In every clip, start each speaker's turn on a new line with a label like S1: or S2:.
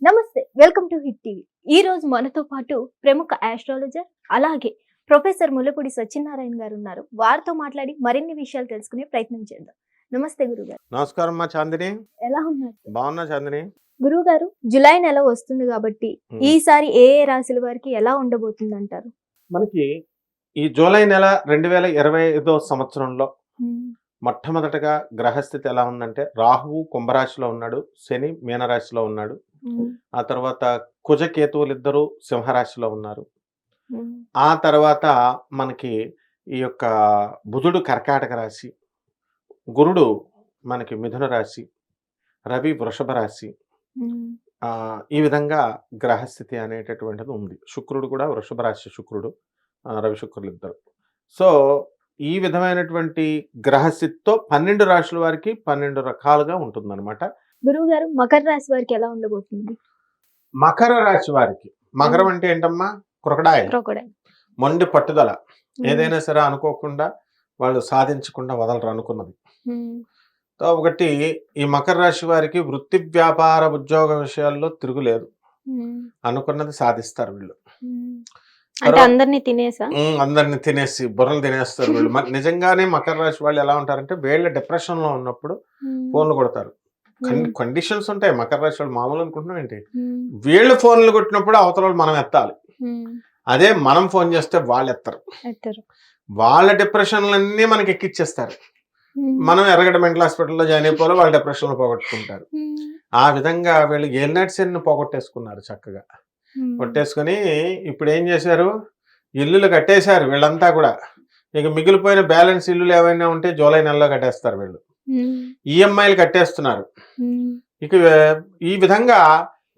S1: నమస్తే. Welcome to hit TV. ఈ రోజు మనతో పాటు ప్రముఖ ఆస్ట్రాలజర్ అలాగే ప్రొఫెసర్ ముల్లపూడి సత్యనారాయణ గారు ఉన్నారు. వారితో మాట్లాడి మరిన్ని విషయాలు తెలుసుకునే ప్రయత్నం చేద్దాం. నమస్తే గురుగారు.
S2: నమస్కారం అమ్మా చాందిని.
S1: ఎలా ఉన్నారు?
S2: బాగున్నా చాందిని.
S1: గురుగారు, జూలై నెల వస్తుంది కాబట్టి ఈసారి ఏ ఏ రాశుల వారికి ఎలా ఉండబోతుంది అంటారు?
S2: మనకి ఈ జూలై నెల 2025 సంవత్సరంలో మొట్టమొదటగా గ్రహస్థితి ఎలా ఉందంటే, రాహువు కుంభరాశిలో ఉన్నాడు, శని మీనరాశిలో ఉన్నాడు. ఆ తర్వాత కుజకేతువులు ఇద్దరు సింహరాశిలో ఉన్నారు. ఆ తర్వాత మనకి ఈ యొక్క బుధుడు కర్కాటక రాశి, గురుడు మనకి మిథున రాశి, రవి వృషభ రాశి. ఈ విధంగా గ్రహస్థితి అనేటటువంటిది ఉంది. శుక్రుడు కూడా వృషభ రాశి, శుక్రుడు రవి శుక్రులు ఇద్దరు. సో ఈ విధమైనటువంటి గ్రహస్థితితో 12 రాశుల వారికి 12 రకాలుగా ఉంటుందన్నమాట.
S1: గురువు గారు, మకర రాశి వారికి ఎలా ఉండబోతుంది?
S2: మకర రాశి వారికి, మకరం అంటే ఏంటమ్మా? క్రొకడాయిల్, మొండి పట్టుదల. ఏదైనా సరే అనుకోకుండా వాళ్ళు సాధించకుండా వదలరు అనుకున్నది. సో ఒకటి, ఈ మకర రాశి వారికి వృత్తి వ్యాపార ఉద్యోగ విషయాల్లో తిరుగులేదు. అనుకున్నది సాధిస్తారు వీళ్ళు.
S1: అందరినీ
S2: తినేసి బుర్రలు తినేస్తారు వీళ్ళు. నిజంగానే మకర రాశి వాళ్ళు ఎలా ఉంటారంటే, వీళ్ళ డిప్రెషన్ లో ఉన్నప్పుడు ఫోన్లు కొడతారు. కండిషన్స్ ఉంటాయి. మకర రాశి వాళ్ళు మామూలు అనుకుంటున్నాం ఏంటి, వీళ్ళు ఫోన్లు కొట్టినప్పుడు అవతల మనం ఎత్తాలి. అదే మనం ఫోన్ చేస్తే వాళ్ళు ఎత్తరు. వాళ్ళ డిప్రెషన్లన్నీ మనకి ఎక్కిచ్చేస్తారు. మనం ఎర్రగడ్డ మెంటల్ హాస్పిటల్లో జాయిన్ అయిపోవాలి, వాళ్ళ డిప్రెషన్ లో పోగొట్టుకుంటారు. ఆ విధంగా వీళ్ళు ఏలినాటి పోగొట్టేసుకున్నారు. చక్కగా కొట్టేసుకుని ఇప్పుడు ఏం చేశారు, ఇల్లులు కట్టేశారు వీళ్ళంతా కూడా. ఇక మిగిలిపోయిన బ్యాలెన్స్ ఇల్లులు ఏమైనా ఉంటే జూలై నెలలో కట్టేస్తారు వీళ్ళు. ఈఎంఐలు కట్టేస్తున్నారు. ఇక ఈ విధంగా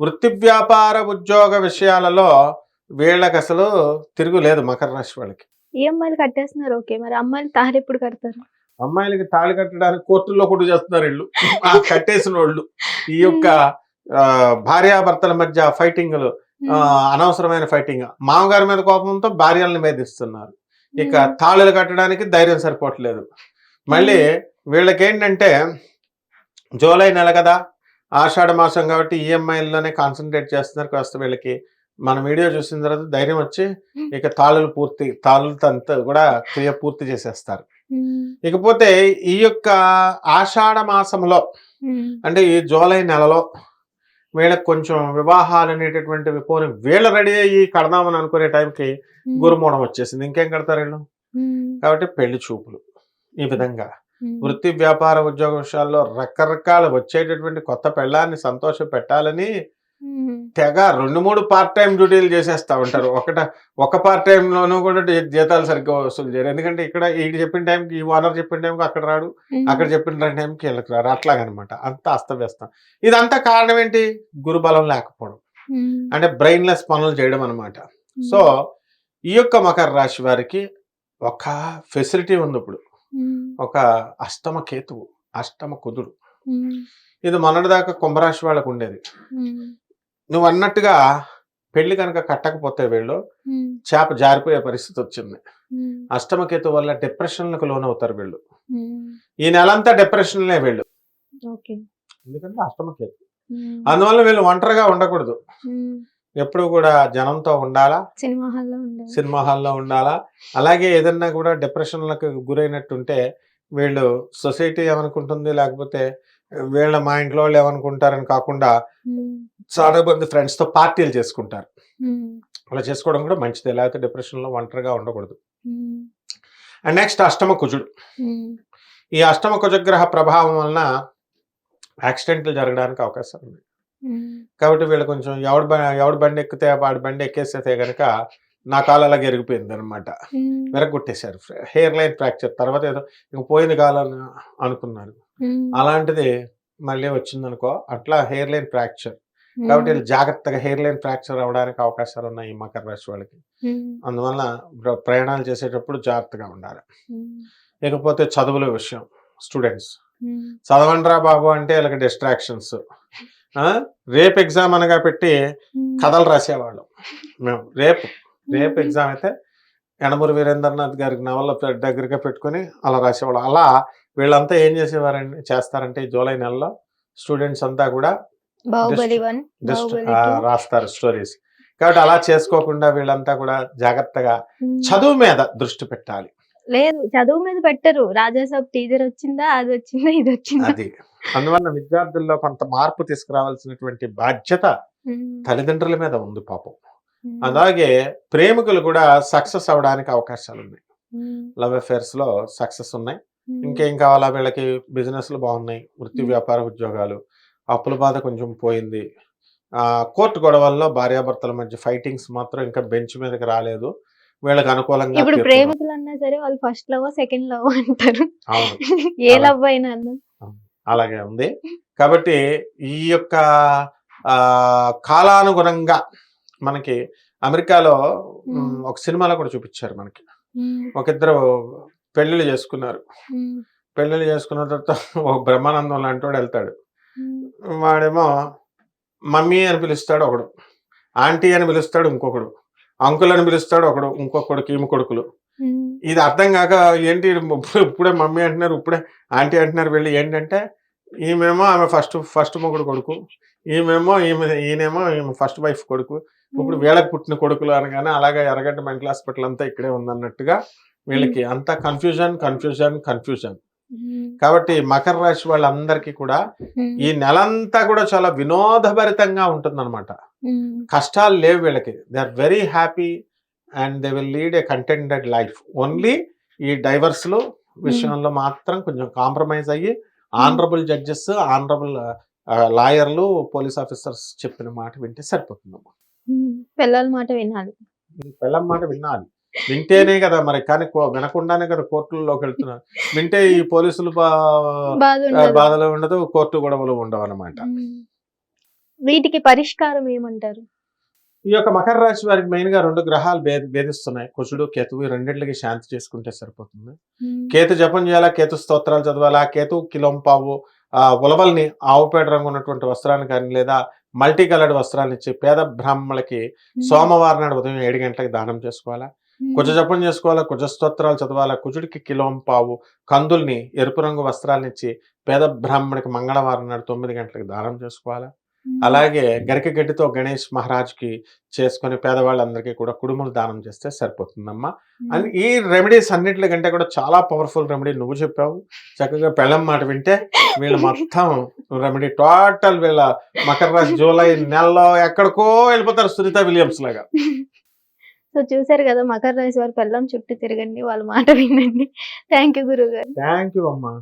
S2: వృత్తి వ్యాపార ఉద్యోగ విషయాలలో వీళ్ళకి అసలు తిరుగులేదు మకర రాశి వాళ్ళకి.
S1: ఈఎంఐలు కట్టేస్తున్నారు. ఓకే, మరి అమ్మాయిలు తాళి ఎప్పుడు కడతారు?
S2: అమ్మాయిలకి తాళి కట్టడానికి కోర్టుల్లో కూడా చేస్తున్నారు వీళ్ళు. కట్టేసిన వాళ్ళు ఈ యొక్క భార్యాభర్తల మధ్య ఫైటింగ్లు, అనవసరమైన ఫైటింగ్. మామగారి మీద కోపంతో భార్యలను వేధిస్తున్నారు. ఇక తాళులు కట్టడానికి ధైర్యం సరిపోవట్లేదు. మళ్ళీ వీళ్ళకేంటంటే జూలై నెల కదా, ఆషాఢ మాసం కాబట్టి ఈఎంఐల్లోనే కాన్సన్ట్రేట్ చేస్తున్నారు. కాస్త వీళ్ళకి మన వీడియో చూసిన తర్వాత ధైర్యం వచ్చి ఇక తాళులతో కూడా క్రియ పూర్తి చేసేస్తారు. ఇకపోతే ఈ యొక్క ఆషాఢ మాసంలో అంటే ఈ జూలై నెలలో వీళ్ళకి కొంచెం వివాహాలు అనేటటువంటివి పోని వీళ్ళు రెడీ అయ్యి కడదామని అనుకునే టైంకి గురుమూఢం వచ్చేసింది. ఇంకేం కడతారు వీళ్ళు? కాబట్టి పెళ్లి చూపులు. ఈ విధంగా వృత్తి వ్యాపార ఉద్యోగ విషయాల్లో రకరకాల వచ్చేటటువంటి కొత్త పెళ్ళాన్ని సంతోష పెట్టాలని తెగ 2-3 పార్ట్ టైం డ్యూటీలు చేసేస్తా ఉంటారు. ఒక పార్ట్ టైం లోనూ కూడా జీతాలు సరిగ్గా వసూలు చేయరు. ఎందుకంటే ఇక్కడ ఈడు చెప్పిన టైంకి, ఈ ఓనర్ చెప్పిన టైంకి అక్కడ రాడు, అక్కడ చెప్పిన టైంకి వీళ్ళకి రాడు. అట్లాగనమాట. అంతా అస్తవ్యస్తం. ఇదంతా కారణం ఏంటి? గురుబలం లేకపోవడం, అంటే బ్రెయిన్లెస్ పనులు చేయడం అనమాట. సో ఈ యొక్క మకర రాశి వారికి ఒక ఫెసిలిటీ ఉంది ఇప్పుడు. ఒక అష్టమ కేతువు, అష్టమ కుదురు. ఇది మొన్నటిదాకా కుంభరాశి వాళ్ళకు ఉండేది. నువ్వు అన్నట్టుగా పెళ్లి కనుక కట్టకపోతే వీళ్ళు చేప జారిపోయే పరిస్థితి వచ్చింది. అష్టమకేతు వల్ల డిప్రెషన్లకు లోనవుతారు వీళ్ళు. ఈ నెలంతా డిప్రెషన్లే వీళ్ళు. ఎందుకంటే అష్టమకేతు. అందువల్ల వీళ్ళు ఒంటరిగా ఉండకూడదు. ఎప్పుడు కూడా జనంతో ఉండాలా, సినిమా హాల్లో ఉండాలా. అలాగే ఏదన్నా కూడా డిప్రెషన్లకు గురైనట్టుంటే వీళ్ళు సొసైటీ ఏమనుకుంటుంది, లేకపోతే వీళ్ళ మా ఇంట్లో వాళ్ళు ఏమనుకుంటారని కాకుండా చాలా మంది ఫ్రెండ్స్ తో పార్టీలు చేసుకుంటారు. అలా చేసుకోవడం కూడా మంచిదే. లేకపోతే డిప్రెషన్ లో ఒంటరిగా ఉండకూడదు. అండ్ నెక్స్ట్ అష్టమ కుజుడు. ఈ అష్టమ కుజగ్రహ ప్రభావం వలన యాక్సిడెంట్లు జరగడానికి అవకాశం ఉంది. కాబట్టి వీళ్ళు కొంచెం ఎవడు బండి ఎక్కితే వాడి బండి ఎక్కేస్తే కనుక నా కాలు అలాగే ఎరిగిపోయింది అనమాట. విరగొట్టేశారు. Hairline fracture. తర్వాత ఏదో ఇంక పోయింది కాలని అనుకున్నారు. అలాంటిది మళ్ళీ వచ్చిందనుకో, అట్లా హెయిర్ లైన్ ఫ్రాక్చర్. కాబట్టి జాగ్రత్తగా హెయిర్ లైన్ ఫ్రాక్చర్ అవడానికి అవకాశాలు ఉన్నాయి ఈ మకర రాశి వాళ్ళకి. అందువల్ల ప్రయాణాలు చేసేటప్పుడు జాగ్రత్తగా ఉండాలి. ఇకపోతే చదువుల విషయం, స్టూడెంట్స్ చదవండిరా బాబు అంటే వీళ్ళకి డిస్ట్రాక్షన్స్. రేపు ఎగ్జామ్ అనగా పెట్టి కథలు రాసేవాళ్ళం మేము. రేపు ఎగ్జామ్ అయితే యనమూరి వీరేంద్రనాథ్ గారికి నవల దగ్గరగా పెట్టుకుని అలా రాసేవాళ్ళం. అలా వీళ్ళంతా ఏం చేస్తారంటే ఈ జూలై నెలలో స్టూడెంట్స్ అంతా కూడా
S1: బాహుబలి 1,
S2: జస్ట్
S1: బాహుబలి 2.
S2: రాస్తారు స్టోరీస్. కాబట్టి అలా చేసుకోకుండా వీళ్ళంతా కూడా జాగ్రత్తగా చదువు మీద దృష్టి పెట్టాలి.
S1: లేదు చదువు మీద పెట్టరు. రాజాసాబ్ టీజర్ వచ్చిందా, అది వచ్చిందా, ఇది వచ్చిందా.
S2: అది అందువల్ల విద్యార్థుల్లో కొంత మార్పు తీసుకురావాల్సినటువంటి బాధ్యత తల్లిదండ్రుల మీద ఉంది పాపం. అలాగే ప్రేమికులు కూడా సక్సెస్ అవడానికి అవకాశాలు ఉన్నాయి. లవ్ అఫేర్స్ లో సక్సెస్ ఉన్నాయి. ఇంకేం కావాలా వీళ్ళకి? బిజినెస్లు బాగున్నాయి, వృత్తి వ్యాపార ఉద్యోగాలు, అప్పుల బాధ కొంచెం పోయింది. కోర్టు గొడవల్లో భార్యాభర్తల మధ్య ఫైటింగ్స్ మాత్రం ఇంకా బెంచ్ మీదకి రాలేదు. వీళ్ళకి అనుకూలంగా
S1: ఇప్పుడు
S2: తీర్పు
S1: ప్రేమికులు అన్నా సరే వాళ్ళు ఫస్ట్ లవ్ సెకండ్ లవ్ అంటారు.
S2: అవును.
S1: ఏ
S2: అలా.
S1: లవ్ అయినా అన్న.
S2: అలాగే ఉంది. కాబట్టి ఈ యొక్క కాలానుగుణంగా మనకి అమెరికాలో ఒక సినిమాలో కూడా చూపించారు మనకి. ఇద్దరు పెళ్లిళ్ళు చేసుకున్నారు. పెళ్లిళ్ళు చేసుకున్న తర్వాత ఒక బ్రహ్మానందం లాంటి వాడు వెళ్తాడు. వాడేమో మమ్మీ అని పిలుస్తాడు ఒకడు, ఆంటీ అని పిలుస్తాడు ఇంకొకడు, అంకుల్ అని పిలుస్తాడు ఒకడు, ఇంకొకడు ఈమె కొడుకులు. ఇది అర్థం కాక ఏంటి ఇప్పుడే మమ్మీ అంటున్నారు, ఇప్పుడే ఆంటీ అంటున్నారు. వెళ్ళి ఏంటంటే ఈమెమో ఆమె ఫస్ట్ మొగుడు కొడుకు, ఈయనేమో ఈమె ఫస్ట్ వైఫ్ కొడుకు, ఇప్పుడు వీళ్ళకి పుట్టిన కొడుకులు అనగానే అలాగే ఎర్రగడ్డ మెంటల్ హాస్పిటల్ అంతా ఇక్కడే ఉందన్నట్టుగా వీళ్ళకి అంతా కన్ఫ్యూజన్. కాబట్టి మకర రాశి వాళ్ళందరికీ కూడా ఈ నెలంతా కూడా చాలా వినోదభరితంగా ఉంటుందన్నమాట. కష్టాలు లేవు వీళ్ళకి. They are very happy and they will lead a contented life. Only ఈ డైవర్స్లు విషయంలో మాత్రం కొంచెం కాంప్రమైజ్ అయ్యి ఆనరబుల్ జడ్జెస్, ఆనరబుల్ లాయర్లు, పోలీస్ ఆఫీసర్స్ చెప్పిన మాట వింటే సరిపోతుందమ్మా.
S1: పిల్లల మాట వినాలి.
S2: పిల్లల మాట వినాలి. వింటేనే కదా మరి, కానీ వినకుండానే కదా కోర్టుల్లోకి వెళ్తున్నారు. వింటే ఈ పోలీసులు బాధలు ఉండదు, కోర్టు గొడవలు ఉండవు అన్నమాట.
S1: వీటికి పరిష్కారం ఏమంటారు?
S2: ఈ యొక్క మకర రాశి వారికి మెయిన్ గా 2 గ్రహాలు భేదిస్తున్నాయి. కుజుడు, కేతువు. ఈ రెండింటికి శాంతి చేసుకుంటే సరిపోతుంది. కేతు జపం చేయాలా, కేతు స్తోత్రాలు చదవాలా. కేతు కిలోంపావు ఉలవల్ని ఆవుపేట రంగు ఉన్నటువంటి వస్త్రాన్ని కానీ లేదా మల్టీ కలర్డ్ వస్త్రాన్ని ఇచ్చి పేద బ్రాహ్మణులకి సోమవారం నాడు ఉదయం 7 గంటలకు దానం చేసుకోవాలా. కుజ జపం చేసుకోవాలా, కుజ స్తోత్రాలు చదవాలా. కుజుడికి కిలోంపావు కందుల్ని ఎరుపు రంగు వస్త్రాన్ని ఇచ్చి పేద బ్రాహ్మణికి మంగళవారం నాడు 9 గంటలకు దానం చేసుకోవాలా. అలాగే గరిక గడ్డితో గణేష్ మహారాజ్కి చేసుకుని పేదవాళ్ళందరికీ కూడా కుడుములు దానం చేస్తే సరిపోతుందమ్మా. అని ఈ రెమెడీస్ అన్నింటి కంటే కూడా చాలా పవర్ఫుల్ రెమెడీ నువ్వు చెప్పావు. చక్కగా పెళ్ళం మాట వింటే వీళ్ళు మొత్తం రెమెడీ టోటల్ వీళ్ళ మకర రాశి జూలై నెలలో ఎక్కడికో వెళ్ళిపోతారు, సునీత విలియమ్స్ లాగా.
S1: సో చూసారు కదా, మకర రాశి వారి పెళ్ళం చుట్టూ తిరగండి, వాళ్ళ మాట వినండి. థ్యాంక్ యూ గురువు గారు.
S2: థ్యాంక్ యూ అమ్మా.